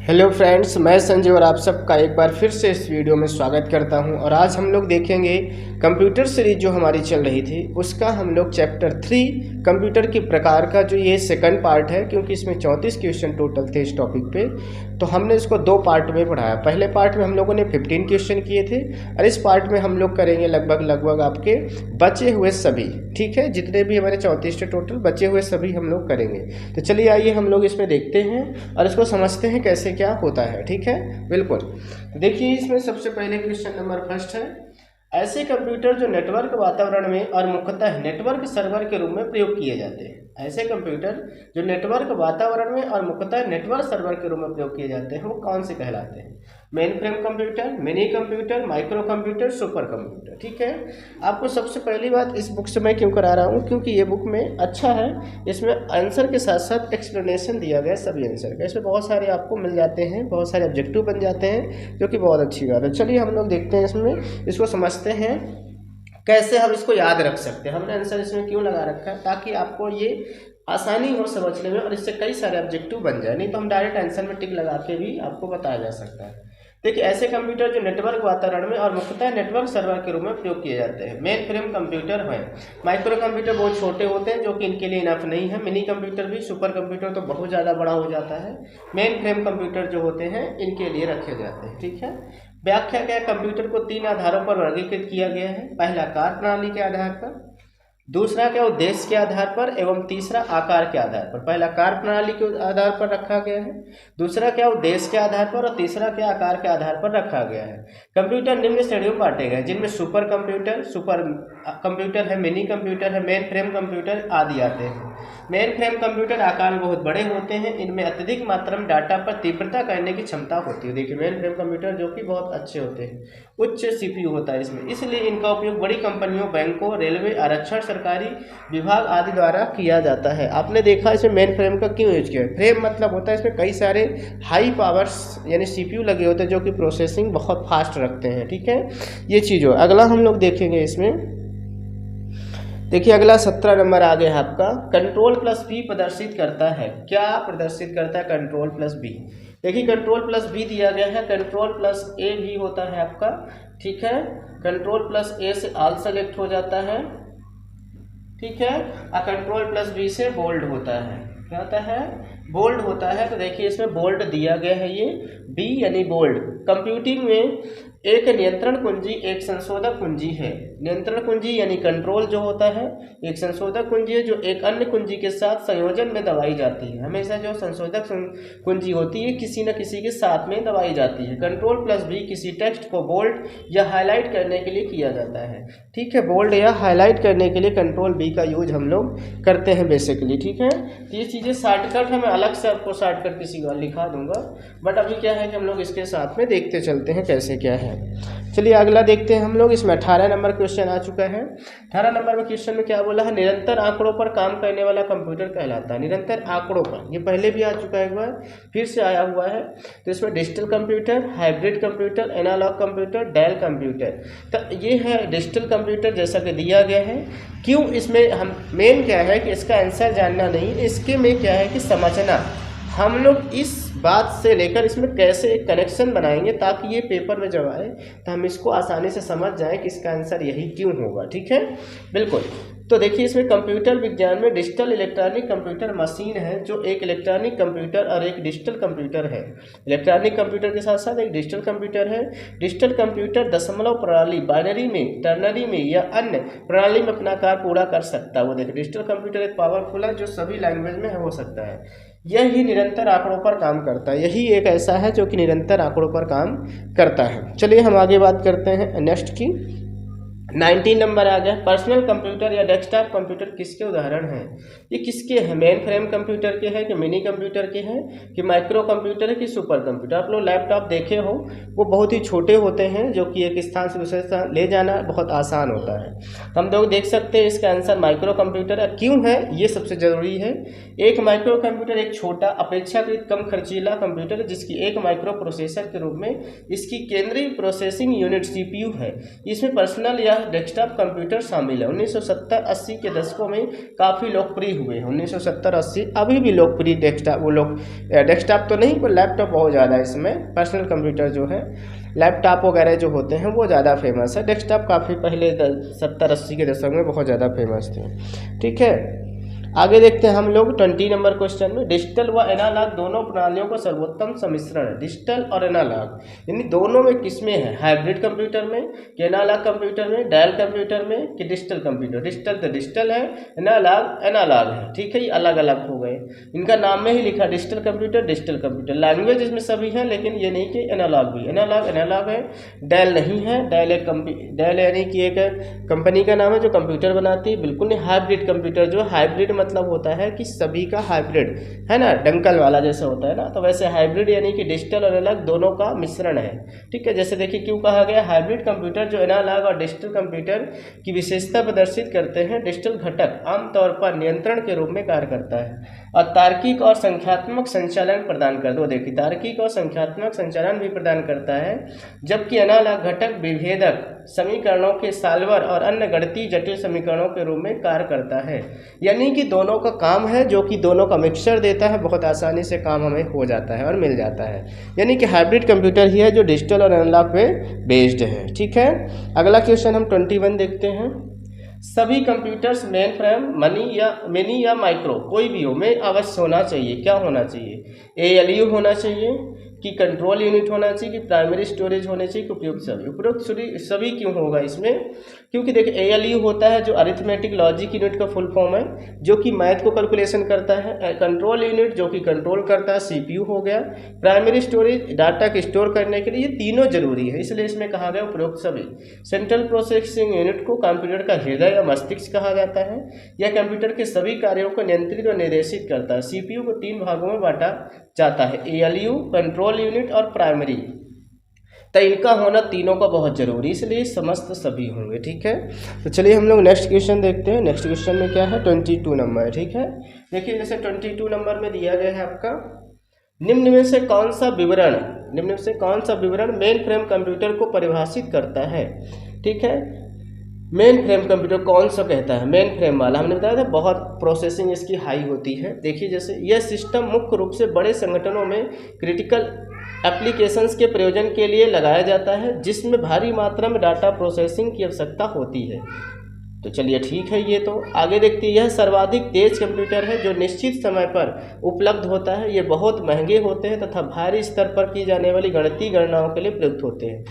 Hello friends, मैं संजय और आप सबका एक बार फिर से इस वीडियो में स्वागत करता हूं। और आज हम लोग देखेंगे कंप्यूटर सीरीज जो हमारी चल रही थी उसका हम लोग चैप्टर 3 कंप्यूटर के प्रकार का जो ये सेकंड पार्ट है, क्योंकि इसमें 34 क्वेश्चन टोटल थे इस टॉपिक पे, तो हमने इसको दो पार्ट में पढ़ाया। पहले पार्ट में हम लोगों ने 15 क्वेश्चन किए थे और इस पार्ट में हम लोग करेंगे लगभग आपके बचे हुए सभी, ठीक है, जितने भी हमारे 34 थे टोटल बचे हुए सभी हम लोग करेंगे। तो चलिए आइए हम लोग इसमें देखते हैं और इसको समझते हैं कैसे क्या होता है। ठीक है, बिल्कुल। देखिए इसमें सबसे पहले क्वेश्चन नंबर फर्स्ट है, ऐसे कंप्यूटर जो नेटवर्क वातावरण में और मुख्यतः नेटवर्क सर्वर के रूप में प्रयोग किए जाते हैं। ऐसे कंप्यूटर जो नेटवर्क वातावरण में और मुख्यतः नेटवर्क सर्वर के रूप में प्रयोग किए जाते हैं वो कौन से कहलाते हैं? Main frame computer, mini computer, micro computer, super computer. ठीक है, आपको सबसे पहली बात इस बुक से मैं क्यों करा रहा हूँ, क्योंकि ये बुक में अच्छा है, इसमें आंसर के साथ साथ एक्सप्लेनेशन दिया गया है सभी आंसर का। इसमें बहुत सारे आपको मिल जाते हैं, बहुत सारे ऑब्जेक्टिव बन जाते हैं, जो कि बहुत अच्छी बात है। चलिए हम लोग देखते हैं इसमें, इसको समझते हैं कैसे हम इसको याद रख सकते हैं। हमने आंसर इसमें क्यों लगा रखा है, ताकि आपको ये आसानी हो समझने में और इससे कई सारे ऑब्जेक्टिव बन जाए। नहीं तो हम डायरेक्ट आंसर में टिक लगा के भी आपको बताया जा सकता है। देखिए ऐसे कंप्यूटर जो नेटवर्क वातावरण में और मुख्यतः नेटवर्क सर्वर के रूप में प्रयोग किए जाते हैं। मेन फ्रेम कंप्यूटर है, माइक्रो कंप्यूटर बहुत छोटे होते हैं जो कि इनके लिए इनफ नहीं है, मिनी कंप्यूटर भी, सुपर कंप्यूटर तो बहुत ज़्यादा बड़ा हो जाता है। मेन फ्रेम कंप्यूटर जो होते हैं इनके लिए रखे जाते हैं। ठीक है, व्याख्या क्या, कंप्यूटर को 3 आधारों पर वर्गीकृत किया गया है। पहला कार्य प्रणाली के आधार पर, दूसरा क्या उद्देश्य के आधार पर, एवं तीसरा आकार के आधार पर। पहला कार्य प्रणाली के आधार पर रखा गया है, दूसरा क्या उद्देश्य के आधार पर और तीसरा क्या आकार के आधार पर रखा गया है। कंप्यूटर निम्न श्रेणियों में बांटे गए जिनमें सुपर कंप्यूटर है, मिनी कंप्यूटर है, मेन फ्रेम कंप्यूटर आदि आते हैं। मेन फ्रेम कंप्यूटर आकार में बहुत बड़े होते हैं, इनमें अत्यधिक मात्रा में डाटा पर तीव्रता करने की क्षमता होती है। देखिए मेन फ्रेम कंप्यूटर जो कि बहुत अच्छे होते हैं, उच्च सीपीयू होता है इसमें, इसलिए इनका उपयोग बड़ी कंपनियों, बैंकों, रेलवे, आरक्षण, सरकारी विभाग आदि द्वारा किया जाता है। आपने देखा इसमें मेन फ्रेम का क्यों यूज किया है। फ्रेम मतलब होता है इसमें कई सारे हाई पावर्स यानी सीपीयू लगे होते हैं जो कि प्रोसेसिंग बहुत फास्ट रखते हैं। ठीक है, ये चीज़ हो। अगला हम लोग देखेंगे इसमें, देखिए अगला 17 नंबर आ गया है आपका, कंट्रोल प्लस बी प्रदर्शित करता है। क्या प्रदर्शित करता है कंट्रोल प्लस बी? देखिए कंट्रोल प्लस बी दिया गया है, कंट्रोल प्लस ए भी होता है आपका। ठीक है, कंट्रोल प्लस ए से ऑल सेलेक्ट हो जाता है। ठीक है, और कंट्रोल प्लस बी से बोल्ड होता है। क्या होता है? बोल्ड होता है। तो देखिए इसमें बोल्ड दिया गया है, ये बी यानी बोल्ड। कंप्यूटिंग में एक नियंत्रण कुंजी एक संशोधक कुंजी है। नियंत्रण कुंजी यानी कंट्रोल जो होता है एक संशोधक कुंजी है जो एक अन्य कुंजी के साथ संयोजन में दबाई जाती है। हमेशा जो संशोधक कुंजी होती है किसी न किसी के साथ में दबाई जाती है। कंट्रोल प्लस बी किसी टेक्स्ट को बोल्ड या हाईलाइट करने के लिए किया जाता है। ठीक है, बोल्ड या हाईलाइट करने के लिए कंट्रोल बी का यूज हम लोग करते हैं बेसिकली। ठीक है, तो ये चीज़ें शॉर्टकट है, मैं अलग से आपको शॉर्टकट किसी को लिखा दूंगा, बट अभी क्या है कि हम लोग इसके साथ में देखते चलते हैं कैसे क्या है। चलिए अगला देखते हैं हम लोग। इसमें 18 नंबर क्वेश्चन आ चुका है। 18 नंबर में क्वेश्चन में क्या बोला है, निरंतर आंकड़ों पर काम करने वाला कंप्यूटर कहलाता है। निरंतर आंकड़ों पर, ये पहले भी आ चुका है, एक बार फिर से आया हुआ है। तो इसमें digital computer, hybrid computer, analog computer, Dell computer. तो ये है डिजिटल कंप्यूटर जैसा कि दिया गया है। क्यों इसमें हम मेन क्या है कि इसका आंसर जानना नहीं, इसके में क्या है कि समझना। हम लोग इस बात से लेकर इसमें कैसे एक कनेक्शन बनाएंगे ताकि ये पेपर में जब आए तो हम इसको आसानी से समझ जाएं कि इसका आंसर यही क्यों होगा। ठीक है, बिल्कुल। तो देखिए इसमें कंप्यूटर विज्ञान में डिजिटल इलेक्ट्रॉनिक कंप्यूटर मशीन है जो एक इलेक्ट्रॉनिक कंप्यूटर और एक डिजिटल कंप्यूटर है। इलेक्ट्रॉनिक कंप्यूटर के साथ साथ एक डिजिटल कंप्यूटर है। डिजिटल कंप्यूटर दशमलव प्रणाली, बाइनरी में, टर्नरी में या अन्य प्रणाली में अपना कार्य पूरा कर सकता है। वो देखिए डिजिटल कंप्यूटर एक पावरफुल है जो सभी लैंग्वेज में हो सकता है। यही निरंतर आंकड़ों पर काम करता है, यही एक ऐसा है जो कि निरंतर आंकड़ों पर काम करता है। चलिए हम आगे बात करते हैं नेक्स्ट की। 19 नंबर आ गया, पर्सनल कंप्यूटर या डेस्कटॉप कंप्यूटर किसके उदाहरण हैं? ये किसके हैं? मेन फ्रेम कंप्यूटर के हैं कि मिनी कंप्यूटर के हैं कि माइक्रो कंप्यूटर है कि सुपर कंप्यूटर? आप लोग लैपटॉप देखे हो, वो बहुत ही छोटे होते हैं जो कि एक स्थान से दूसरे स्थान ले जाना बहुत आसान होता है। हम लोग देख सकते हैं इसका आंसर माइक्रो कंप्यूटर है। क्यों है ये सबसे ज़रूरी है। एक माइक्रो कंप्यूटर एक छोटा अपेक्षाकृत कम खर्चीला कंप्यूटर है जिसकी एक माइक्रो प्रोसेसर के रूप में इसकी केंद्रीय प्रोसेसिंग यूनिट CPU है। इसमें पर्सनल या डेस्कटॉप कंप्यूटर शामिल है। 1970-80 के दशकों में काफ़ी लोकप्रिय हुए हैं। 1970-80 अभी भी लोकप्रिय डेस्कटॉप, वो लोग डेस्कटॉप तो नहीं पर लैपटॉप बहुत ज़्यादा इसमें, पर्सनल कंप्यूटर जो है लैपटॉप वगैरह जो होते हैं वो ज़्यादा फेमस है। डेस्कटॉप काफ़ी पहले 70-80 के दशक में बहुत ज़्यादा फेमस थे। ठीक है, आगे देखते हैं हम लोग 20 नंबर क्वेश्चन में। डिजिटल व एनालॉग दोनों प्रणालियों का सर्वोत्तम सम्मिश्रण है। डिजिटल और एनालॉग यानी दोनों में किसमें है? हाइब्रिड कंप्यूटर में कि एनालॉग कंप्यूटर में, डायल कंप्यूटर में कि डिजिटल कंप्यूटर। डिजिटल तो डिजिटल है, एनालॉग एनालॉग है। ठीक है, ये अलग अलग हो गए, इनका नाम में ही लिखा digital computer, digital computer. Language इसमें सभी है, लेकिन ये नहीं कि एनालॉग भी, एनालॉग एनालॉग है, डायल नहीं है। डायल एक डायल यानी कि एक कंपनी का नाम है जो कंप्यूटर बनाती है, बिल्कुल नहीं। हाइब्रिड कंप्यूटर जो हाइब्रिड मतलब होता है कि सभी का हाइब्रिड है ना, डंकल वाला जैसे होता है ना, तो वैसे हाइब्रिड यानी कि डिजिटल और एनालॉग दोनों का मिश्रण है। ठीक है, जैसे देखिए क्यों कहा गया हाइब्रिड कंप्यूटर जो एनालॉग और डिजिटल कंप्यूटर की विशेषता प्रदर्शित करते हैं। डिजिटल घटक आमतौर पर नियंत्रण के रूप में कार्य करता है और तार्किक और संख्यात्मक संचालन प्रदान करता है। देखिए तार्किक और संख्यात्मक संचालन भी प्रदान करता है, जबकि एनालॉग घटक विभेदक समीकरणों के सॉल्वर और अन्य गणितीय जटिल समीकरणों के रूप में कार्य करता है। यानी कि दोनों का काम है, जो कि दोनों का मिक्सचर देता है, बहुत आसानी से काम हमें हो जाता है और मिल जाता है। यानी कि हाइब्रिड कंप्यूटर ही है जो डिजिटल और एनालॉग पे बेस्ड है। ठीक है, अगला क्वेश्चन हम 21 देखते हैं। सभी कंप्यूटर्स मेन फ्रेम मिनी या माइक्रो कोई भी हो में अवश्य होना चाहिए। क्या होना चाहिए? ALU होना चाहिए कि कंट्रोल यूनिट होना चाहिए कि प्राइमरी स्टोरेज होने चाहिए कि उपयुक्त सभी। उपयुक्त सभी क्यों होगा इसमें? क्योंकि देखिए ALU होता है जो अरिथमेटिक लॉजिक यूनिट का फुल फॉर्म है, जो कि मैथ को कैलकुलेशन करता है। कंट्रोल यूनिट जो कि कंट्रोल करता है, CPU हो गया। प्राइमरी स्टोरेज डाटा को स्टोर करने के लिए, ये तीनों जरूरी है, इसलिए इसमें कहा गया उपयुक्त सभी। सेंट्रल प्रोसेसिंग यूनिट को कंप्यूटर का हृदय या मस्तिष्क कहा जाता है। यह कंप्यूटर के सभी कार्यों को नियंत्रित और निर्देशित करता है। CPU को 3 भागों में बांटा जाता है, ALU, कंट्रोल यूनिट और प्राइमरी। तो इनका होना तीनों का बहुत जरूरी, इसलिए समस्त सभी होंगे। ठीक है, तो चलिए हम लोग नेक्स्ट क्वेश्चन देखते हैं। नेक्स्ट क्वेश्चन में क्या है? 22 नंबर। ठीक है, देखिए जैसे 22 नंबर में दिया गया है आपका, निम्न में से कौन सा विवरण मेन फ्रेम कंप्यूटर को परिभाषित करता है? ठीक है, मेन फ्रेम कंप्यूटर कौन सा कहता है? मेन फ्रेम वाला हमने बताया था, बहुत प्रोसेसिंग इसकी हाई होती है। देखिए जैसे यह सिस्टम मुख्य रूप से बड़े संगठनों में क्रिटिकल एप्लीकेशंस के प्रयोजन के लिए लगाया जाता है, जिसमें भारी मात्रा में डाटा प्रोसेसिंग की आवश्यकता होती है। तो चलिए ठीक है, ये तो आगे देखते हैं। यह सर्वाधिक तेज कंप्यूटर है जो निश्चित समय पर उपलब्ध होता है। ये बहुत महंगे होते हैं तथा भारी स्तर पर की जाने वाली गणितीय गणनाओं के लिए प्रयुक्त होते हैं।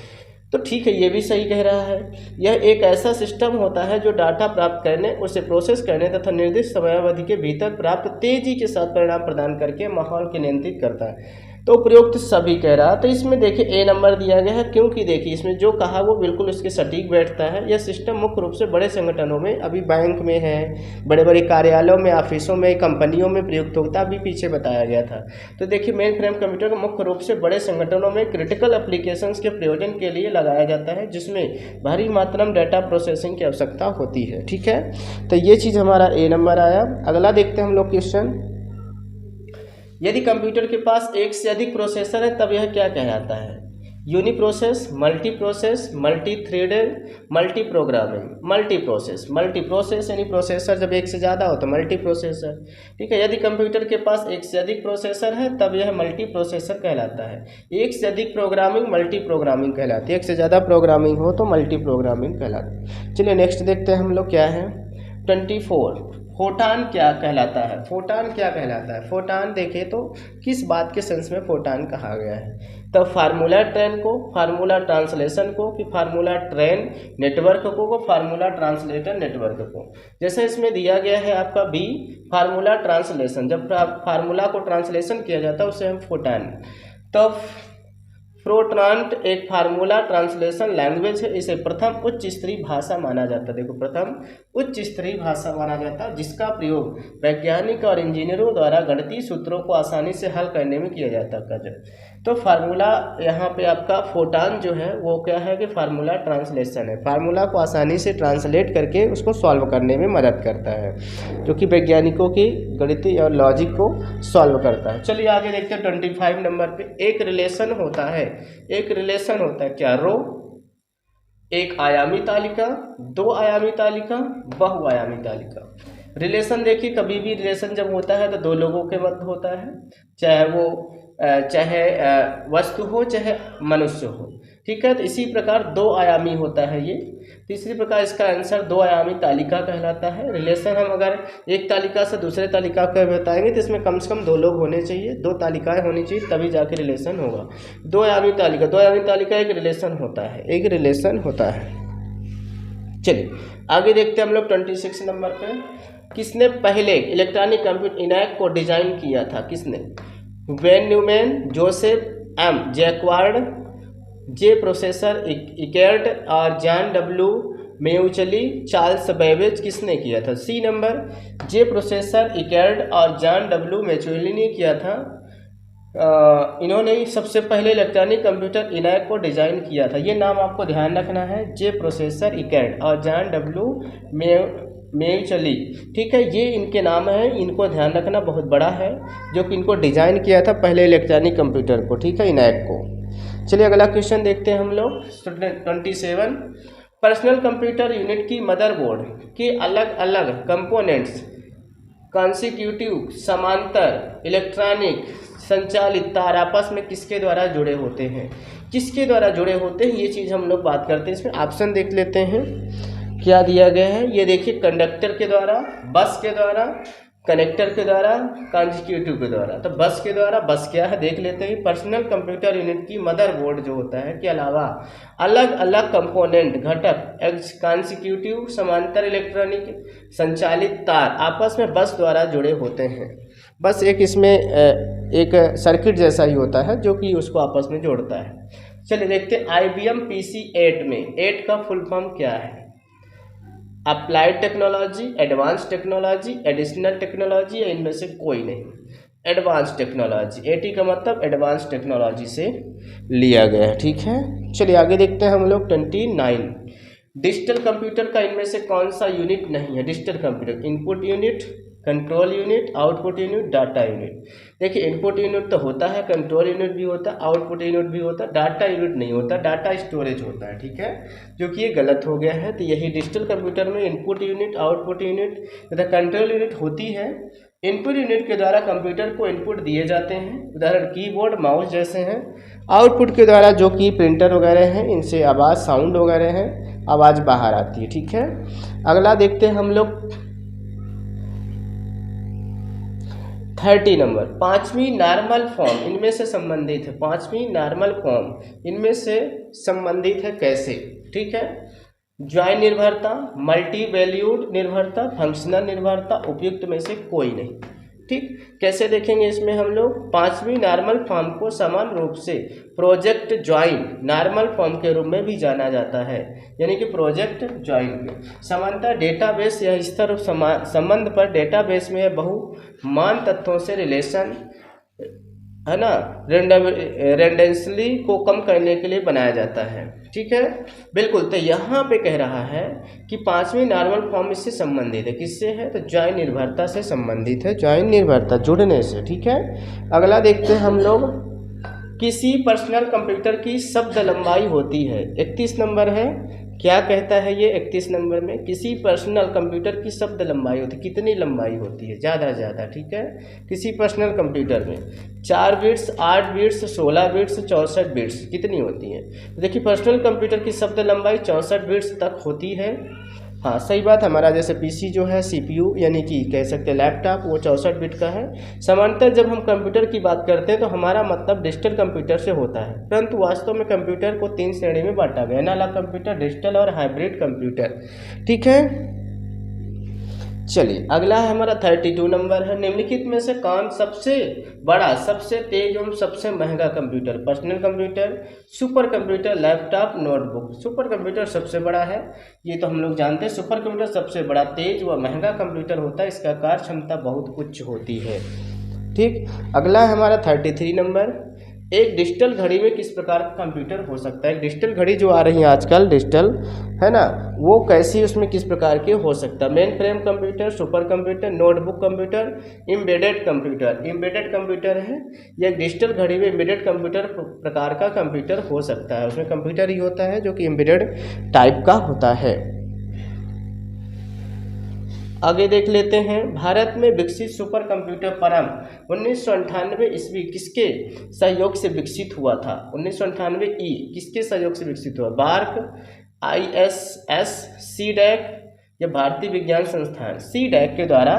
तो ठीक है, ये भी सही कह रहा है। यह एक ऐसा सिस्टम होता है जो डाटा प्राप्त करने, उसे प्रोसेस करने तथा निर्दिष्ट समयावधि के भीतर प्राप्त तेजी के साथ परिणाम प्रदान करके माहौल को नियंत्रित करता है। तो उपयुक्त सभी कह रहा है। तो इसमें देखिए A नंबर दिया गया है, क्योंकि देखिए इसमें जो कहा वो बिल्कुल उसके सटीक बैठता है। यह सिस्टम मुख्य रूप से बड़े संगठनों में, अभी बैंक में है, बड़े बड़े कार्यालयों में, ऑफिसों में, कंपनियों में प्रयुक्त होता, अभी पीछे बताया गया था। तो देखिए मेन फ्रेम कंप्यूटर मुख्य रूप से बड़े संगठनों में क्रिटिकल एप्लीकेशंस के प्रयोजन के लिए लगाया जाता है, जिसमें भारी मात्रा में डाटा प्रोसेसिंग की आवश्यकता होती है। ठीक है, तो ये चीज़ हमारा A नंबर आया। अगला देखते हैं हम लोग क्वेश्चन। यदि कंप्यूटर के पास एक से अधिक प्रोसेसर है तब यह क्या कहलाता है? Uniprocess, multi process, multi threaded, multi programming. Multi process यानी प्रोसेसर जब एक से ज़्यादा हो तो मल्टी प्रोसेसर। ठीक है, यदि कंप्यूटर के पास एक से अधिक प्रोसेसर है तब यह मल्टी प्रोसेसर कहलाता है। एक से अधिक प्रोग्रामिंग मल्टी प्रोग्रामिंग कहलाती है, एक से ज़्यादा प्रोग्रामिंग हो तो मल्टी प्रोग्रामिंग कहलाती है। चलिए नेक्स्ट देखते हैं हम लोग क्या है। 24 फोटान क्या कहलाता है? फोटान क्या कहलाता है? फोटान देखें तो किस बात के सेंस में फोटान कहा गया है? तो फार्मूला ट्रेन को, फार्मूला ट्रांसलेशन को, कि फार्मूला ट्रेन नेटवर्क को, फार्मूला ट्रांसलेटर नेटवर्क को। जैसे इसमें दिया गया है आपका B फार्मूला ट्रांसलेशन, जब फार्मूला को ट्रांसलेशन किया जाता है उसे हम फोटान। तो फ्रोट्रांट एक फार्मूला ट्रांसलेशन लैंग्वेज है। इसे प्रथम उच्च स्तरीय भाषा माना जाता है। देखो प्रथम उच्च स्तरीय भाषा माना जाता है, जिसका प्रयोग वैज्ञानिक और इंजीनियरों द्वारा गणितीय सूत्रों को आसानी से हल करने में किया जाता है। तो फार्मूला यहाँ पे आपका फोटान जो है वो क्या है कि फार्मूला ट्रांसलेशन है। फार्मूला को आसानी से ट्रांसलेट करके उसको सॉल्व करने में मदद करता है, जो कि वैज्ञानिकों की गणितीय और लॉजिक को सॉल्व करता है। चलिए आगे देखते हैं 25 नंबर पे। एक रिलेशन होता है क्या? रो एक आयामी तालिका, दो आयामी तालिका, बहुआयामी तालिका। रिलेशन देखिए, कभी भी रिलेशन जब होता है तो दो लोगों के मध्य होता है, चाहे वस्तु हो चाहे मनुष्य हो, ठीक है। तो इसी प्रकार दो आयामी होता है ये। तीसरी प्रकार इसका आंसर दो आयामी तालिका कहलाता है। रिलेशन हम अगर एक तालिका से दूसरे तालिका का बताएंगे तो इसमें कम से कम दो लोग होने चाहिए, दो तालिकाएं होनी चाहिए, तभी जाके रिलेशन होगा। दो आयामी तालिका एक रिलेशन होता है, एक रिलेशन होता है। चलिए आगे देखते हैं हम लोग 26 नंबर पे। किसने पहले इलेक्ट्रॉनिक कंप्यूटर इनैक को डिजाइन किया था? किसने? Von Neumann, Joseph M Jacquard, J Presper Eckert और John W Mauchly, Charles Babbage. किसने किया था? सी नंबर, जे प्रोसेसर इकेर्ट और जॉन डब्ल्यू मेयूचली ने किया था। इन्होंने सबसे पहले इलेक्ट्रॉनिक कंप्यूटर इनैक को डिज़ाइन किया था। ये नाम आपको ध्यान रखना है, जे प्रोसेसर इकेर्ट और जॉन डब्ल्यू मेयूचली, ठीक है। ये इनके नाम हैं, इनको ध्यान रखना, बहुत बड़ा है, जो कि इनको डिज़ाइन किया था पहले इलेक्ट्रॉनिक कंप्यूटर को, ठीक है, इनैक को। चलिए अगला क्वेश्चन देखते हैं हम लोग 27। पर्सनल कंप्यूटर यूनिट की मदरबोर्ड के अलग अलग कंपोनेंट्स कॉन्सिक्यूटिव, समांतर, इलेक्ट्रॉनिक, संचालित तार आपस में किसके द्वारा जुड़े होते हैं? किसके द्वारा जुड़े होते हैं, ये चीज़ हम लोग बात करते हैं। इसमें ऑप्शन देख लेते हैं क्या दिया गया है। ये देखिए, कंडक्टर के द्वारा, बस के द्वारा, कनेक्टर के द्वारा, कॉन्जिक्यूटिव के द्वारा। तो बस के द्वारा, बस क्या है देख लेते हैं। पर्सनल कंप्यूटर यूनिट की मदरबोर्ड जो होता है के अलावा अलग अलग कंपोनेंट, घटक, कॉन्जिक्यूटिव, समांतर, इलेक्ट्रॉनिक, संचालित तार आपस में बस द्वारा जुड़े होते हैं। बस एक इसमें एक सर्किट जैसा ही होता है जो कि उसको आपस में जोड़ता है। चलिए देखते हैं IBM PC 8 में 8 का फुल फॉर्म क्या है? Applied technology, advance technology, additional technology, या इनमें से कोई नहीं? Advance technology. 80 का मतलब एडवांस टेक्नोलॉजी से लिया गया है, ठीक है। चलिए आगे देखते हैं हम लोग 29। डिजिटल कंप्यूटर का इनमें से कौन सा यूनिट नहीं है? Digital computer input unit, control unit, output unit, data unit. देखिए इनपुट यूनिट तो होता है, कंट्रोल यूनिट भी होता है, आउटपुट यूनिट भी होता है, डाटा यूनिट नहीं होता, डाटा स्टोरेज होता है, ठीक है, जो कि ये गलत हो गया है। तो यही डिजिटल कंप्यूटर में इनपुट यूनिट, आउटपुट यूनिट तथा कंट्रोल यूनिट होती है। इनपुट यूनिट के द्वारा कंप्यूटर को इनपुट दिए जाते हैं, उदाहरण कीबोर्ड, माउस जैसे हैं। आउटपुट के द्वारा जो कि प्रिंटर वगैरह हैं, इनसे आवाज़, साउंड वगैरह हैं, आवाज़ बाहर आती है, ठीक है। अगला देखते हैं हम लोग 30 नंबर। पांचवी नॉर्मल फॉर्म इनमें से संबंधित है। पांचवी नॉर्मल फॉर्म इनमें से संबंधित है कैसे? ठीक है, ज्वाइन निर्भरता, मल्टी वैल्यूड निर्भरता, फंक्शनल निर्भरता, उपयुक्त में से कोई नहीं। ठीक, कैसे देखेंगे इसमें हम लोग? पांचवी नॉर्मल फॉर्म को समान रूप से प्रोजेक्ट ज्वाइन नॉर्मल फॉर्म के रूप में भी जाना जाता है, यानी कि प्रोजेक्ट ज्वाइन। समानता डेटाबेस या स्तर संबंध पर डेटाबेस में बहुमान तत्वों से रिलेशन है ना, रेंडेंसली को कम करने के लिए बनाया जाता है। ठीक है, बिल्कुल। तो यहाँ पे कह रहा है कि पांचवी नॉर्मल फॉर्म इससे संबंधित है। किससे है? तो ज्वाइन निर्भरता से संबंधित है, ज्वाइन निर्भरता, जुड़ने से। ठीक है, अगला देखते हैं हम लोग। किसी पर्सनल कंप्यूटर की शब्द लंबाई होती है। 31 नंबर है, क्या कहता है ये 31 नंबर में? किसी पर्सनल कंप्यूटर की शब्द लंबाई होती है। कितनी लंबाई होती है? ज़्यादा से ज़्यादा। ठीक है, किसी पर्सनल कंप्यूटर में 4 बिट्स, 8 बिट्स, 16 बिट्स, 64 बिट्स कितनी होती है? देखिए पर्सनल कंप्यूटर की शब्द लंबाई 64 बिट्स तक होती है। हाँ सही बात, हमारा जैसे पीसी जो है CPU यानी कि कह सकते हैं लैपटॉप, वो 64 बिट का है। समांतर जब हम कंप्यूटर की बात करते हैं तो हमारा मतलब डिजिटल कंप्यूटर से होता है, परंतु वास्तव में कंप्यूटर को 3 श्रेणी में बांटा गया, एनालॉग कंप्यूटर, डिजिटल और हाइब्रिड कंप्यूटर। ठीक है, चलिए अगला है हमारा 32 नंबर है। निम्नलिखित में से कौन सबसे बड़ा, सबसे तेज एवं सबसे महंगा computer? Personal computer, super computer, laptop, notebook. Super computer सबसे बड़ा है, ये तो हम लोग जानते हैं। सुपर कंप्यूटर सबसे बड़ा, तेज व महंगा कंप्यूटर होता है, इसका कार्य क्षमता बहुत उच्च होती है। ठीक, अगला है हमारा 33 नंबर। एक डिजिटल घड़ी में किस प्रकार का कंप्यूटर हो सकता है। डिजिटल घड़ी जो आ रही है आजकल डिजिटल, है ना, वो कैसी उसमें किस प्रकार के हो सकता है। Main frame computer, super computer, notebook computer, embedded computer. Embedded computer है या डिजिटल घड़ी में एम्बेडेड कंप्यूटर प्रकार का कंप्यूटर हो सकता है। उसमें कंप्यूटर ही होता है जो कि एम्बेडेड टाइप का होता है। आगे देख लेते हैं, भारत में विकसित सुपर कंप्यूटर परम 1998 ईस्वी किसके सहयोग से विकसित हुआ था। 1998 किसके सहयोग से विकसित हुआ। बार्क, ISS, CDAC या भारतीय विज्ञान संस्थान। CDAC के द्वारा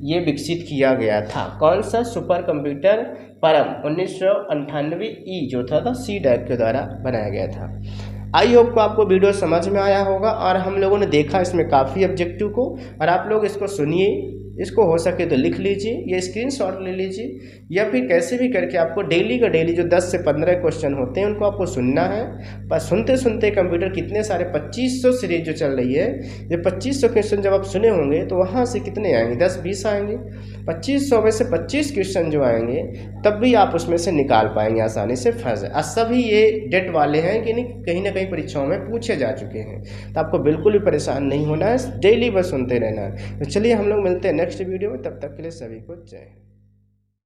ये विकसित किया गया था। कौन सा सुपर कंप्यूटर परम 1998 जो था CDAC के द्वारा बनाया गया था। आई होप को आपको वीडियो समझ में आया होगा और हम लोगों ने देखा इसमें काफ़ी ऑब्जेक्टिव को, और आप लोग इसको सुनिए, इसको हो सके तो लिख लीजिए या स्क्रीनशॉट ले लीजिए, या फिर कैसे भी करके आपको डेली का डेली जो 10 से 15 क्वेश्चन होते हैं उनको आपको सुनना है। पर सुनते सुनते कंप्यूटर कितने सारे 2500 सीरीज जो चल रही है, ये 2500 क्वेश्चन जब आप सुने होंगे तो वहाँ से कितने आएंगे, 10-20 आएंगे। 2500 में से 25 क्वेश्चन जो आएंगे तब भी आप उसमें से निकाल पाएंगे आसानी से फंस। और सभी ये डेट वाले हैं कि नहीं, कहीं ना कहीं परीक्षाओं में पूछे जा चुके हैं, तो आपको बिल्कुल भी परेशान नहीं होना है, डेली बस सुनते रहना है। तो चलिए हम लोग मिलते हैं नेक्स्ट वीडियो में, तब तक के लिए सभी को जय हिंद।